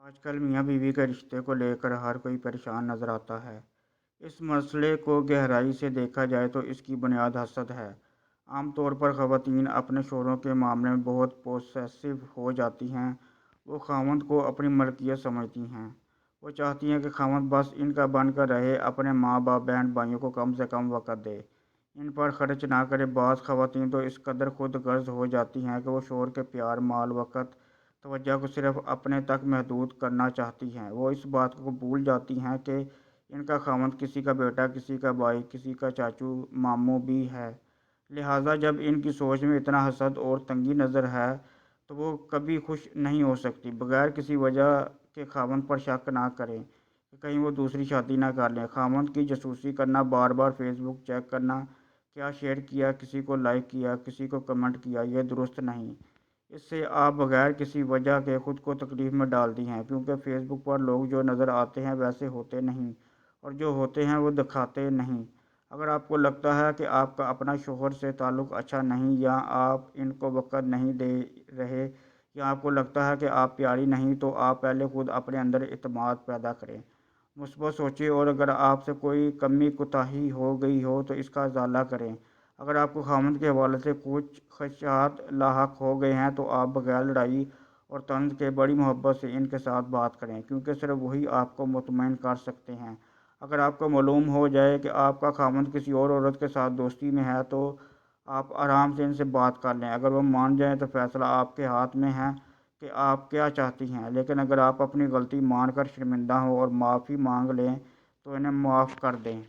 آج کل میاں بیوی کے رشتے کو لے کر ہر کوئی پریشان نظر آتا ہے۔ اس مسئلے کو گہرائی سے دیکھا جائے تو اس کی بنیاد حسد ہے۔ عام طور پر خواتین اپنے شوہروں کے معاملے میں بہت پوسیسو ہو جاتی ہیں۔ وہ خاوند کو اپنی ملکیت سمجھتی ہیں۔ وہ چاہتی ہیں کہ خاوند بس ان کا بن کر رہے، اپنے ماں باپ بہن بھائیوں کو کم سے کم وقت دے، ان پر خرچ نہ کرے۔ بعض خواتین تو اس قدر خود غرض ہو جاتی ہیں کہ وہ شوہر کے پیار، مال، وقت، توجہ کو صرف اپنے تک محدود کرنا چاہتی ہیں۔ وہ اس بات کو بھول جاتی ہیں کہ ان کا خاوند کسی کا بیٹا، کسی کا بھائی، کسی کا چاچو ماموں بھی ہے۔ لہٰذا جب ان کی سوچ میں اتنا حسد اور تنگی نظر ہے تو وہ کبھی خوش نہیں ہو سکتی۔ بغیر کسی وجہ کے خاوند پر شک نہ کریں کہ کہیں وہ دوسری شادی نہ کر لیں۔ خاوند کی جاسوسی کرنا، بار بار فیس بک چیک کرنا، کیا شیئر کیا، کسی کو لائک کیا، کسی کو کمنٹ کیا، یہ درست نہیں۔ اس سے آپ بغیر کسی وجہ کے خود کو تکلیف میں ڈالتی ہیں، کیونکہ فیس بک پر لوگ جو نظر آتے ہیں ویسے ہوتے نہیں، اور جو ہوتے ہیں وہ دکھاتے نہیں۔ اگر آپ کو لگتا ہے کہ آپ کا اپنا شوہر سے تعلق اچھا نہیں، یا آپ ان کو وقت نہیں دے رہے، یا آپ کو لگتا ہے کہ آپ پیاری نہیں، تو آپ پہلے خود اپنے اندر اعتماد پیدا کریں، مثبت سوچیں، اور اگر آپ سے کوئی کمی کوتاہی ہو گئی ہو تو اس کا ازالہ کریں۔ اگر آپ کو خاوند کے حوالے سے کچھ خدشات لاحق ہو گئے ہیں تو آپ بغیر لڑائی اور طنز کے بڑی محبت سے ان کے ساتھ بات کریں، کیونکہ صرف وہی آپ کو مطمئن کر سکتے ہیں۔ اگر آپ کو معلوم ہو جائے کہ آپ کا خاوند کسی اور عورت کے ساتھ دوستی میں ہے تو آپ آرام سے ان سے بات کر لیں۔ اگر وہ مان جائیں تو فیصلہ آپ کے ہاتھ میں ہے کہ آپ کیا چاہتی ہیں، لیکن اگر آپ اپنی غلطی مان کر شرمندہ ہوں اور معافی مانگ لیں تو انہیں معاف کر دیں۔